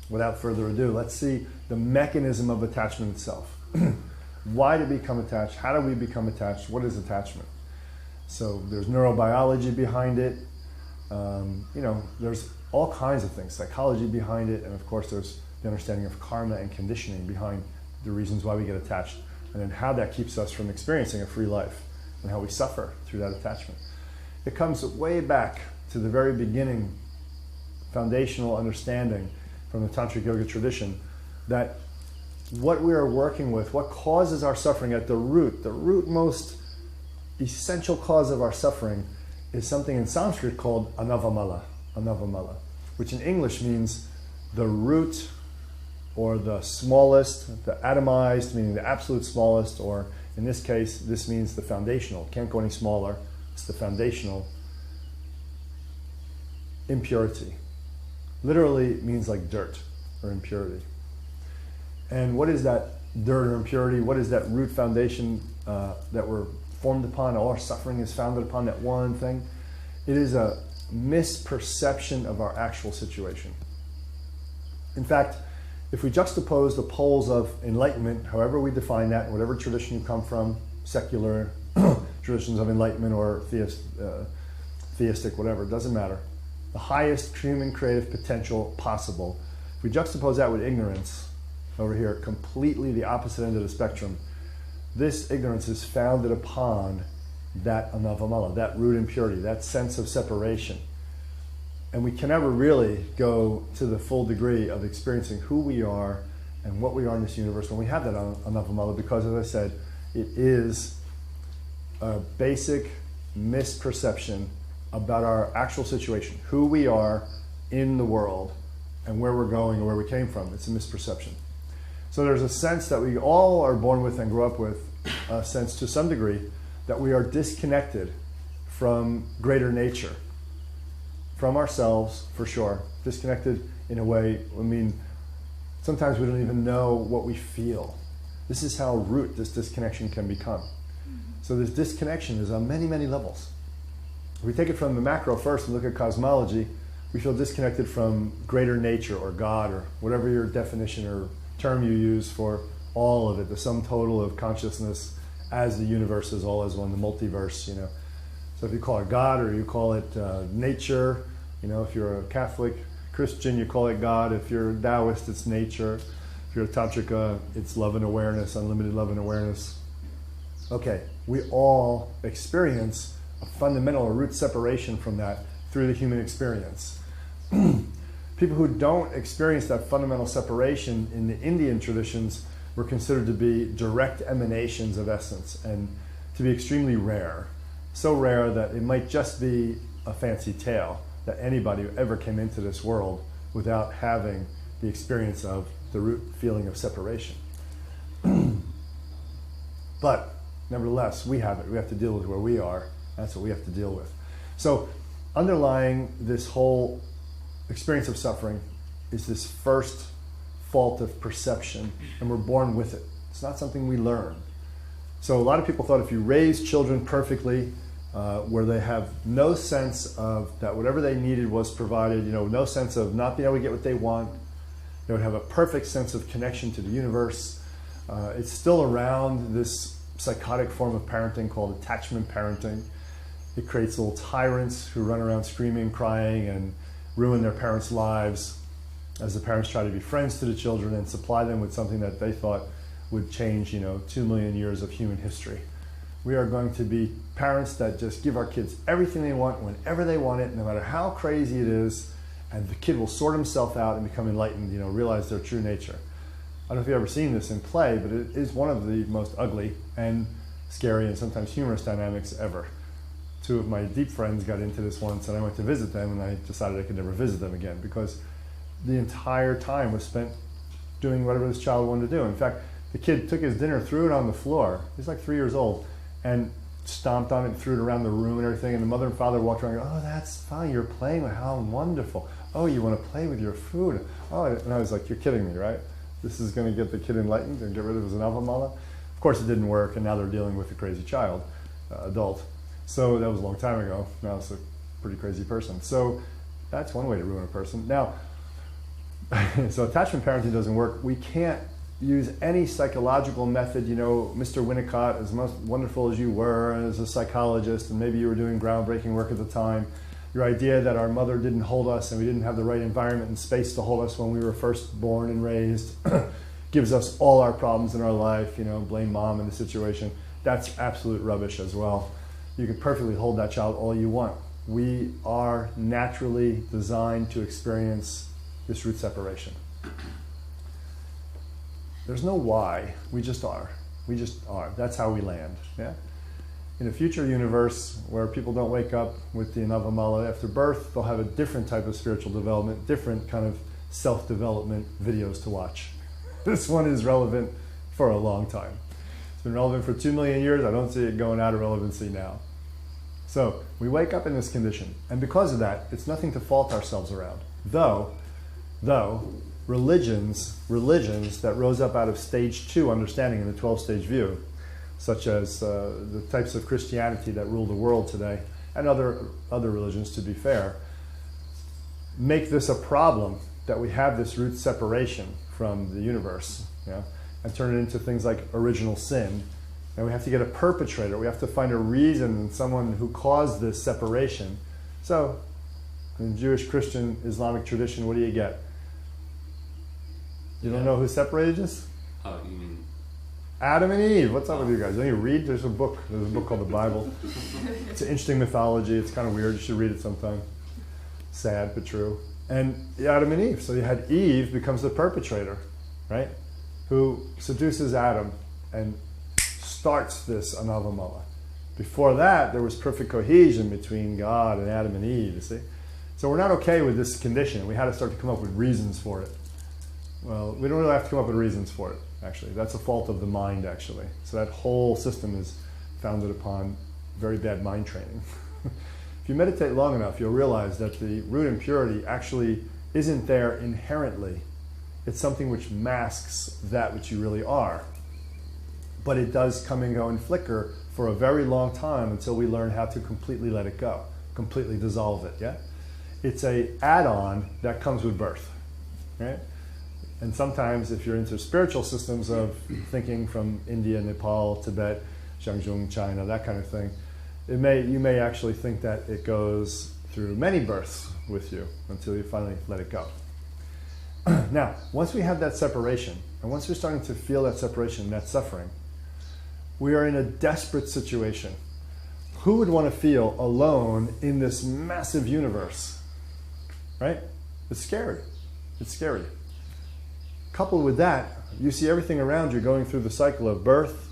without further ado, let's see the mechanism of attachment itself. Why to become attached? How do we become attached? What is attachment? So there's neurobiology behind it. There's all kinds of things, psychology behind it, and of course there's the understanding of karma and conditioning behind the reasons why we get attached, and then how that keeps us from experiencing a free life, and how we suffer through that attachment. It comes way back to the very beginning, foundational understanding from the Tantric Yoga tradition, that what we are working with, what causes our suffering at the root most essential cause of our suffering is something in Sanskrit called anavamala, which in English means the root, or the smallest, the atomized, meaning the absolute smallest, or in this case, this means the foundational. Can't go any smaller. It's the foundational impurity. Literally means like dirt or impurity. And what is that dirt or impurity? What is that root foundation that we're formed upon? All our suffering is founded upon that one thing. It is a misperception of our actual situation. In fact, if we juxtapose the poles of enlightenment, however we define that, whatever tradition you come from, secular traditions of enlightenment or theistic, whatever, it doesn't matter. The highest human creative potential possible. If we juxtapose that with ignorance, over here, completely the opposite end of the spectrum, this ignorance is founded upon that anavamala, that root impurity, that sense of separation. And we can never really go to the full degree of experiencing who we are and what we are in this universe when we have that anavamala, because, as I said, it is a basic misperception about our actual situation, who we are in the world and where we're going and where we came from. It's a misperception. So there's a sense that we all are born with and grow up with, a sense to some degree that we are disconnected from greater nature, from ourselves, for sure. Disconnected in a way, sometimes we don't even know what we feel. This is how root this disconnection can become. So this disconnection is on many, many levels. If we take it from the macro first and look at cosmology, we feel disconnected from greater nature or God or whatever your definition or term you use for all of it, the sum total of consciousness as the universe is all as one, the multiverse, So if you call it God or you call it nature, if you're a Catholic Christian, you call it God. If you're a Taoist, it's nature. If you're a Tantrika, it's love and awareness, unlimited love and awareness. Okay, we all experience a fundamental or root separation from that through the human experience. People who don't experience that fundamental separation in the Indian traditions were considered to be direct emanations of essence and to be extremely rare. So rare that it might just be a fancy tale that anybody who ever came into this world without having the experience of the root feeling of separation. But nevertheless, we have it. We have to deal with where we are. That's what we have to deal with. So underlying this whole experience of suffering is this first fault of perception, and we're born with it. It's not something we learn. So a lot of people thought if you raise children perfectly, where they have no sense of that whatever they needed was provided, no sense of not being able to get what they want, they would have a perfect sense of connection to the universe. It's still around, this psychotic form of parenting called attachment parenting. It creates little tyrants who run around screaming, crying, and ruin their parents' lives as the parents try to be friends to the children and supply them with something that they thought would change, 2 million years of human history. We are going to be parents that just give our kids everything they want whenever they want it, no matter how crazy it is, and the kid will sort himself out and become enlightened, realize their true nature. I don't know if you've ever seen this in play, but it is one of the most ugly and scary and sometimes humorous dynamics ever. Two of my deep friends got into this once, and I went to visit them, and I decided I could never visit them again because the entire time was spent doing whatever this child wanted to do. In fact, the kid took his dinner, threw it on the floor. He's like 3 years old, and stomped on it and threw it around the room and everything. And the mother and father walked around and go, "Oh, that's fine. You're playing with how wonderful. Oh, you want to play with your food. Oh," and I was like, "You're kidding me, right? This is going to get the kid enlightened and get rid of his anavamala?" Of course, it didn't work, and now they're dealing with a crazy child, adult. So that was a long time ago. Now it's a pretty crazy person. So that's one way to ruin a person. Now, So attachment parenting doesn't work. We can't use any psychological method. You know, Mr. Winnicott, as most wonderful as you were as a psychologist, and maybe you were doing groundbreaking work at the time, your idea that our mother didn't hold us and we didn't have the right environment and space to hold us when we were first born and raised gives us all our problems in our life, you know, blame mom in the situation. That's absolute rubbish as well. You can perfectly hold that child all you want. We are naturally designed to experience this root separation. There's no why, we just are. We just are. That's how we land. Yeah? In a future universe where people don't wake up with the Anavamala after birth, they'll have a different type of spiritual development, different kind of self-development videos to watch. This one is relevant for a long time. It's been relevant for 2 million years. I don't see it going out of relevancy now. So we wake up in this condition, and because of that, it's nothing to fault ourselves around. Though religions that rose up out of stage 2 understanding in the 12-stage view, such as the types of Christianity that rule the world today, and other religions, to be fair, make this a problem that we have this root separation from the universe, you know, and turn it into things like original sin. And we have to get a perpetrator. We have to find a reason, someone who caused this separation. So, in Jewish, Christian, Islamic tradition, what do you get? You don't know who separated us? Oh, you mean Adam and Eve. What's up with you guys? Don't you read? There's a book called the Bible. It's an interesting mythology. It's kind of weird. You should read it sometime. Sad, but true. And Adam and Eve. So you had Eve becomes the perpetrator, right? Who seduces Adam and starts this Anavamala. Before that, there was perfect cohesion between God and Adam and Eve, you see? So we're not okay with this condition. We had to start to come up with reasons for it. Well, we don't really have to come up with reasons for it, actually. That's a fault of the mind, actually. So that whole system is founded upon very bad mind training. If you meditate long enough, you'll realize that the root impurity actually isn't there inherently. It's something which masks that which you really are. But it does come and go and flicker for a very long time until we learn how to completely let it go, completely dissolve it, yeah? It's an add-on that comes with birth, right? And sometimes if you're into spiritual systems of thinking from India, Nepal, Tibet, Zhangzhung, China, that kind of thing, you may actually think that it goes through many births with you until you finally let it go. Now, once we have that separation, and once we're starting to feel that separation, that suffering, we are in a desperate situation. Who would want to feel alone in this massive universe? Right? It's scary. It's scary. Coupled with that, you see everything around you going through the cycle of birth,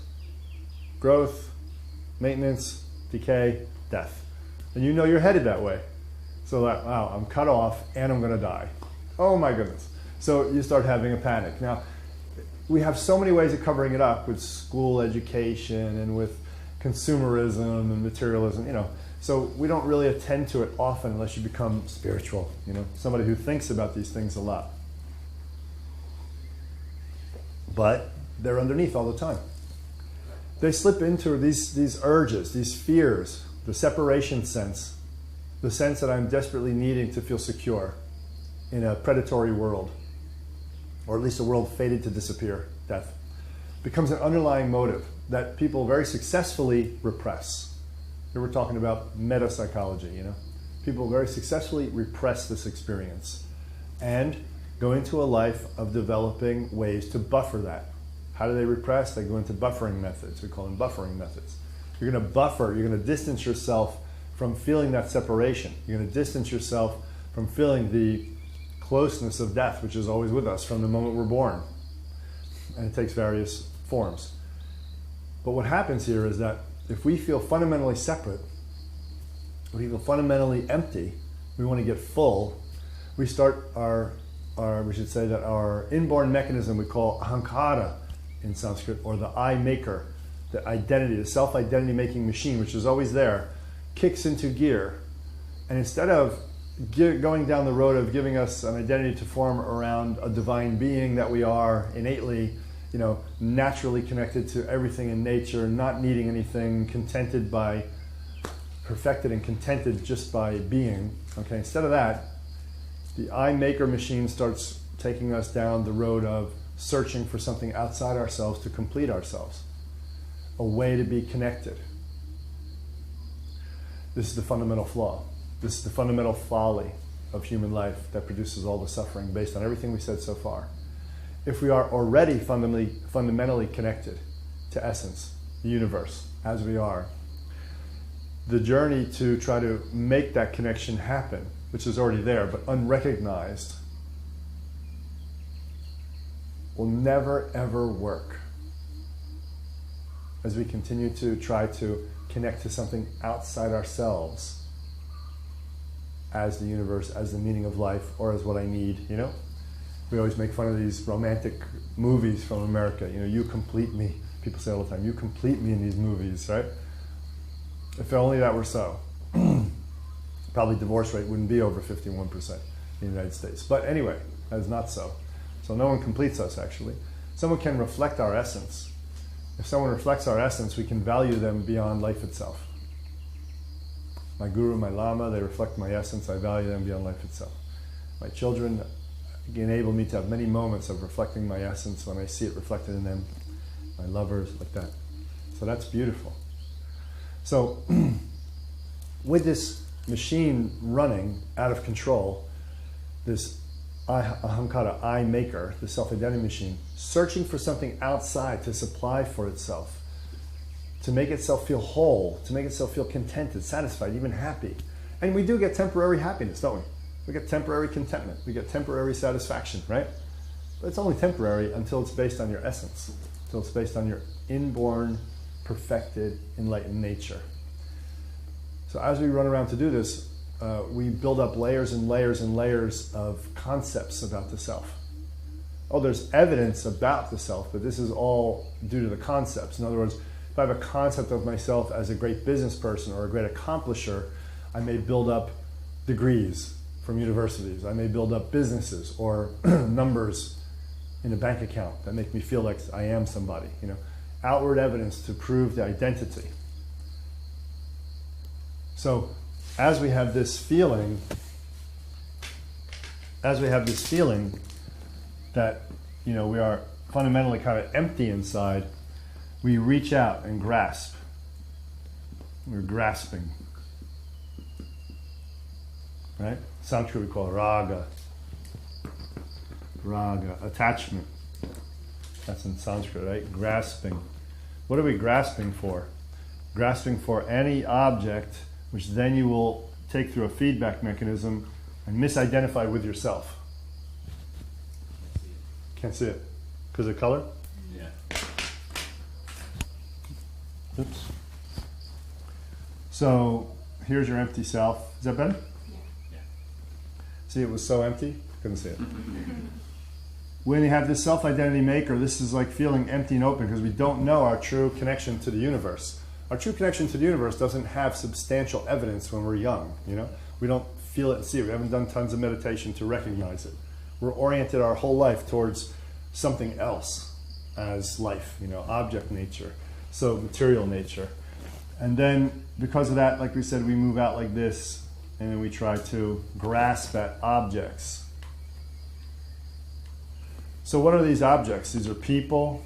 growth, maintenance, decay, death. And you know you're headed that way. So that, wow, I'm cut off and I'm going to die. Oh my goodness. So you start having a panic. Now, we have so many ways of covering it up with school education and with consumerism and materialism, you know. So we don't really attend to it often unless you become spiritual, you know, somebody who thinks about these things a lot. But they're underneath all the time. They slip into these urges, these fears, the separation sense, the sense that I'm desperately needing to feel secure in a predatory world, or at least a world fated to disappear, death, becomes an underlying motive that people very successfully repress. Here we're talking about meta-psychology, you know. People very successfully repress this experience and go into a life of developing ways to buffer that. How do they repress? They go into buffering methods. We call them buffering methods. You're going to buffer, you're going to distance yourself from feeling that separation. You're going to distance yourself from feeling the closeness of death, which is always with us from the moment we're born. And it takes various forms. But what happens here is that if we feel fundamentally separate, if we feel fundamentally empty, we want to get full, we start we should say that our inborn mechanism we call ahankara in Sanskrit, or the I maker, the identity, the self-identity making machine, which is always there, kicks into gear. And instead of going down the road of giving us an identity to form around a divine being that we are innately, you know, naturally connected to everything in nature, not needing anything, perfected and contented just by being, okay, instead of that, the I maker machine starts taking us down the road of searching for something outside ourselves to complete ourselves, a way to be connected. This is the fundamental flaw. This is the fundamental folly of human life that produces all the suffering based on everything we said so far. If we are already fundamentally connected to essence, the universe, as we are, the journey to try to make that connection happen, which is already there but unrecognized, will never ever work as we continue to try to connect to something outside ourselves as the universe, as the meaning of life, or as what I need, you know? We always make fun of these romantic movies from America. You know, you complete me. People say all the time, you complete me in these movies, right? If only that were so. Probably divorce rate wouldn't be over 51% in the United States. But anyway, that is not so. So no one completes us, actually. Someone can reflect our essence. If someone reflects our essence, we can value them beyond life itself. My guru, my lama, they reflect my essence. I value them beyond life itself. My children enable me to have many moments of reflecting my essence when I see it reflected in them. My lovers, like that. So that's beautiful. So with this machine running out of control, this ahankara, I maker, the self-identity machine, searching for something outside to supply for itself, to make itself feel whole, to make itself feel contented, satisfied, even happy. And we do get temporary happiness, don't we? We get temporary contentment, we get temporary satisfaction, right? But it's only temporary until it's based on your essence, until it's based on your inborn, perfected, enlightened nature. So as we run around to do this, we build up layers and layers and layers of concepts about the self. Oh, there's evidence about the self, but this is all due to the concepts. In other words, if I have a concept of myself as a great business person or a great accomplisher, I may build up degrees from universities. I may build up businesses or numbers in a bank account that make me feel like I am somebody. You know, outward evidence to prove the identity. So as we have this feeling, that, you know, we are fundamentally kind of empty inside, we reach out and grasp. We're grasping. Right? Sanskrit we call it raga. Raga, attachment. That's in Sanskrit, right? Grasping. What are we grasping for? Grasping for any object which then you will take through a feedback mechanism and misidentify with yourself. Can't see it. Because of color? Yeah. Oops. So here's your empty self. Is that better? Yeah. See, it was so empty, couldn't see it. When you have this self-identity maker, this is like feeling empty and open because we don't know our true connection to the universe. Our true connection to the universe doesn't have substantial evidence when we're young, you know? We don't feel it and see it. We haven't done tons of meditation to recognize it. We're oriented our whole life towards something else as life, you know, object nature, so material nature. And then because of that, like we said, we move out like this and then we try to grasp at objects. So what are these objects? These are people,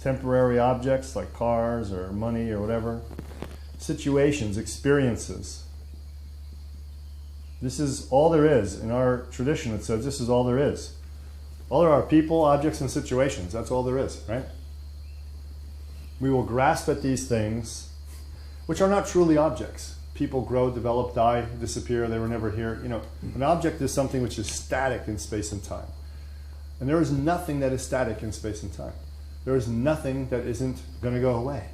temporary objects like cars or money or whatever, situations, experiences. This is all there is. In our tradition it says this is all there is. All there are people, objects, and situations. That's all there is, right? We will grasp at these things, which are not truly objects. People grow, develop, die, disappear, they were never here. You know, an object is something which is static in space and time. And there is nothing that is static in space and time. There is nothing that isn't going to go away.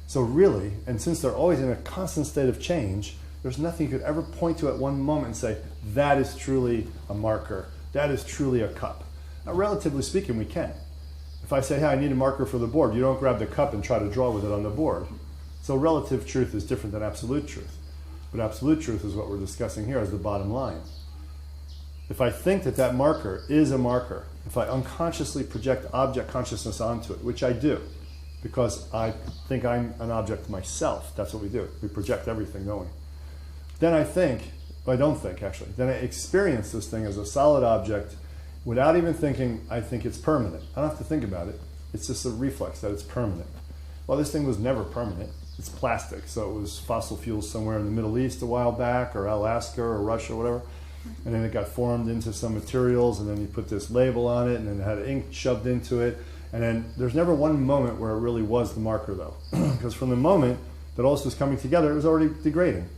So really, and since they're always in a constant state of change, there's nothing you could ever point to at one moment and say, that is truly a marker, that is truly a cup. Now, relatively speaking, we can. If I say, hey, I need a marker for the board, you don't grab the cup and try to draw with it on the board. So relative truth is different than absolute truth. But absolute truth is what we're discussing here as the bottom line. If I think that that marker is a marker, if I unconsciously project object consciousness onto it, which I do, because I think I'm an object myself, that's what we do. We project everything, don't we? Then I think I don't think actually, then I experience this thing as a solid object without even thinking I think it's permanent. I don't have to think about it. It's just a reflex that it's permanent. Well, this thing was never permanent. It's plastic, so it was fossil fuels somewhere in the Middle East a while back, or Alaska or Russia or whatever. And then it got formed into some materials, and then you put this label on it, and then it had ink shoved into it. And then there's never one moment where it really was the marker, though. Because from the moment that all this was coming together, it was already degrading.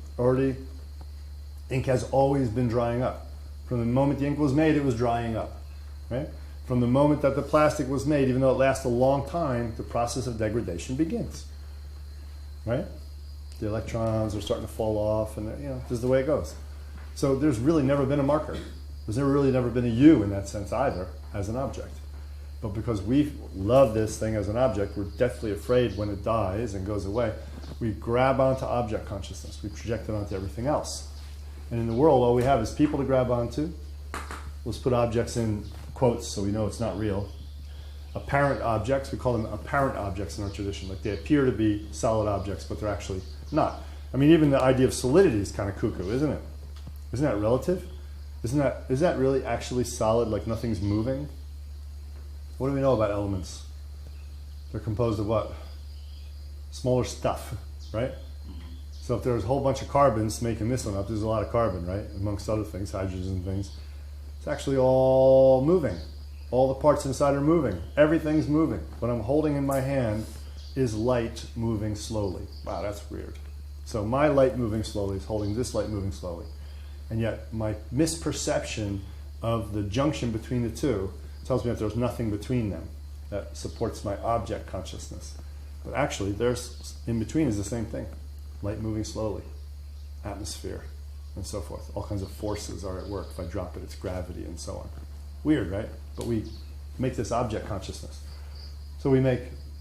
Ink has always been drying up. From the moment the ink was made, it was drying up. Right? From the moment that the plastic was made, even though it lasts a long time, the process of degradation begins. Right? The electrons are starting to fall off, and this is the way it goes. So there's really never been a marker. There's never been a you in that sense either, as an object. But because we love this thing as an object, we're deathly afraid when it dies and goes away, we grab onto object consciousness. We project it onto everything else. And in the world, all we have is people to grab onto. Let's put objects in quotes so we know it's not real. Apparent objects, we call them apparent objects in our tradition. Like they appear to be solid objects, but they're actually not. I mean, even the idea of solidity is kind of cuckoo, isn't it? Isn't that relative? Is that really actually solid, like nothing's moving? What do we know about elements? They're composed of what? Smaller stuff, right? So if there's a whole bunch of carbons making this one up, there's a lot of carbon, right? Amongst other things, hydrogen and things. It's actually all moving. All the parts inside are moving. Everything's moving. What I'm holding in my hand is light moving slowly. Wow, that's weird. So my light moving slowly is holding this light moving slowly. And yet my misperception of the junction between the two tells me that there's nothing between them that supports my object consciousness. But actually, there's in between is the same thing. Light moving slowly, atmosphere, and so forth. All kinds of forces are at work. If I drop it, it's gravity and so on. Weird, right? But we make this object consciousness. So we make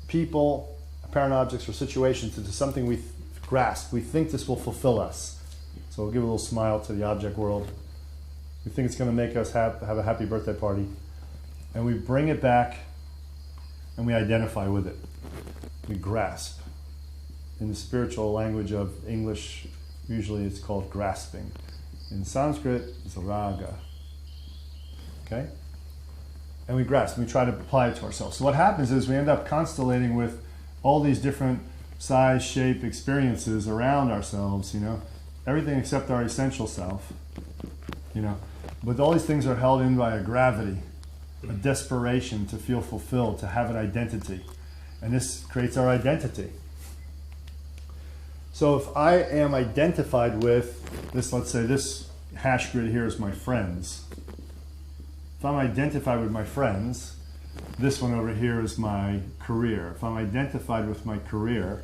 people, apparent objects, or situations into something we grasp. We think this will fulfill us. So we'll give a little smile to the object world. We think it's going to make us have a happy birthday party. And we bring it back and we identify with it. We grasp. In the spiritual language of English, usually it's called grasping. In Sanskrit, it's raga. Okay? And we grasp, and we try to apply it to ourselves. So what happens is we end up constellating with all these different size, shape, experiences around ourselves, everything except our essential self, But all these things are held in by a gravity, a desperation to feel fulfilled, to have an identity. And this creates our identity. So if I am identified with this, let's say this hash grid here is my friends. If I'm identified with my friends, this one over here is my career. If I'm identified with my career,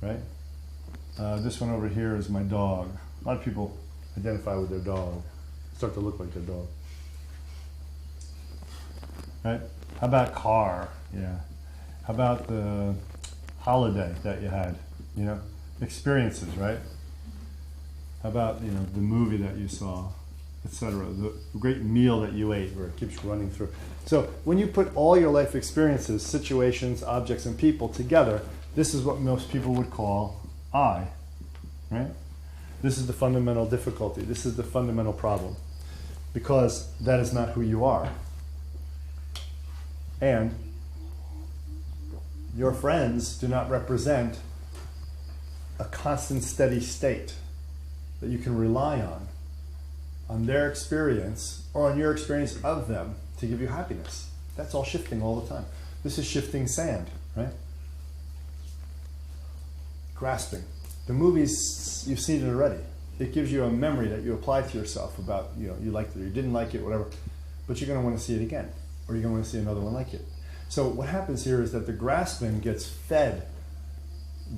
right? This one over here is my dog. A lot of people identify with their dog, start to look like their dog. Right? How about car? Yeah. How about the holiday that you had? Experiences, right? How about the movie that you saw, etc. The great meal that you ate, where it keeps running through. So when you put all your life experiences, situations, objects, and people together, this is what most people would call I, right? This is the fundamental difficulty. This is the fundamental problem, because that is not who you are. And your friends do not represent a constant, steady state that you can rely on their experience or on your experience of them to give you happiness. That's all shifting all the time. This is shifting sand, right? Grasping. The movies, you've seen it already. It gives you a memory that you apply to yourself about, you liked it or you didn't like it, whatever. But you're going to want to see it again, or you're going to want to see another one like it. So what happens here is that the grasping gets fed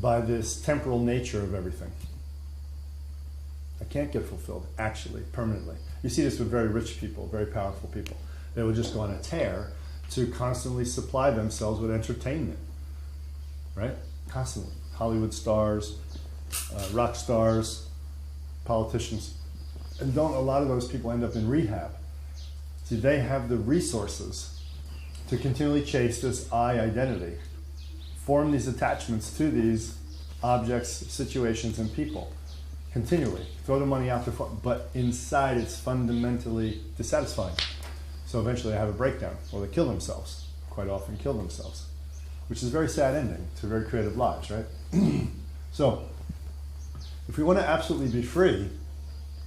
by this temporal nature of everything. I can't get fulfilled, actually, permanently. You see this with very rich people, very powerful people. They will just go on a tear to constantly supply themselves with entertainment, right? Constantly. Hollywood stars, rock stars, politicians. And don't a lot of those people end up in rehab? See, they have the resources to continually chase this I identity, form these attachments to these objects, situations, and people. continually. Throw the money out the front, but inside it's fundamentally dissatisfying. So eventually they have a breakdown, or they kill themselves. Quite often kill themselves, which is a very sad ending to very creative lives, right? So, if we want to absolutely be free,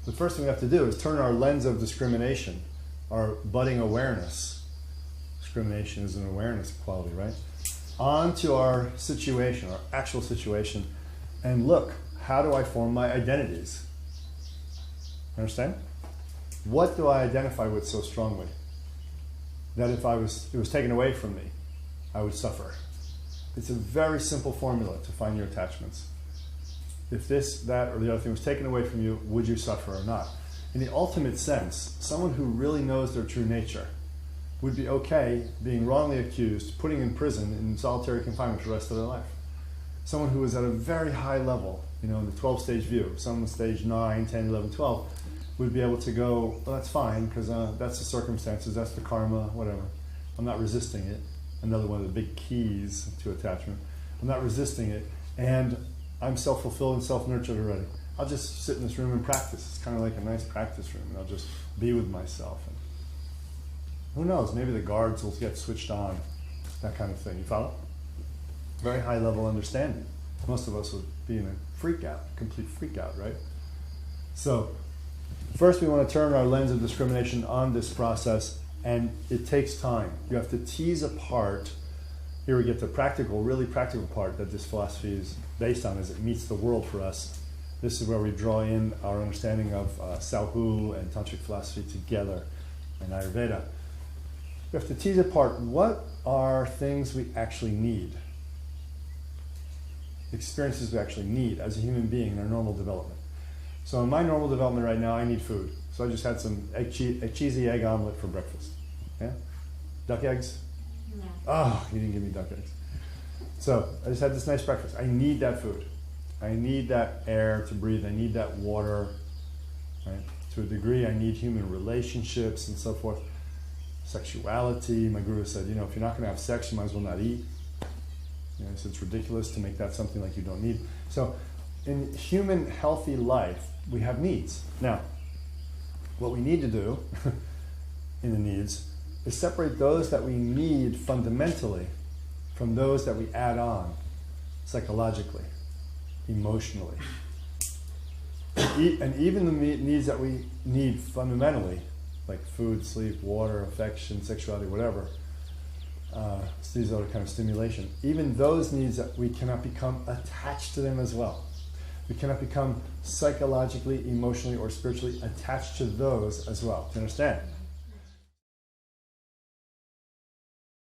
the first thing we have to do is turn our lens of discrimination, our budding awareness, discrimination is an awareness quality, right? Onto our situation, our actual situation, and look, how do I form my identities? Understand? What do I identify with so strongly? That if it was taken away from me, I would suffer. It's a very simple formula to find your attachments. If this, that, or the other thing was taken away from you, would you suffer or not? In the ultimate sense, someone who really knows their true nature would be okay being wrongly accused, putting in prison in solitary confinement for the rest of their life. Someone who is at a very high level, in the 12-stage view, someone stage 9, 10, 11, 12, would be able to go, well, that's fine, because that's the circumstances, that's the karma, whatever. I'm not resisting it. Another one of the big keys to attachment. I'm not resisting it, and I'm self-fulfilled and self-nurtured already. I'll just sit in this room and practice. It's kind of like a nice practice room, and I'll just be with myself. And who knows, maybe the guards will get switched on, that kind of thing. You follow? Very high level understanding. Most of us would be in a freak out, complete freak out, right? So, first we want to turn our lens of discrimination on this process, and it takes time. You have to tease apart. Here we get the practical, really practical part that this philosophy is based on as it meets the world for us. This is where we draw in our understanding of Sauhu and Tantric philosophy together, and Ayurveda. We have to tease apart what are things we actually need, experiences we actually need as a human being in our normal development. So in my normal development right now, I need food. So I just had some a cheesy egg omelet for breakfast. Yeah? Duck eggs? No. Oh, you didn't give me duck eggs. So I just had this nice breakfast. I need that food. I need that air to breathe. I need that water. Right? To a degree, I need human relationships and so forth. Sexuality. My guru said, if you're not going to have sex, you might as well not eat. So it's ridiculous to make that something like you don't need. So in human healthy life, we have needs. Now, what we need to do in the needs is separate those that we need fundamentally from those that we add on psychologically, emotionally. And even the needs that we need fundamentally, like food, sleep, water, affection, sexuality, whatever, these other kind of stimulation, even those needs that we cannot become attached to them as well. We cannot become psychologically, emotionally, or spiritually attached to those as well. Do you understand?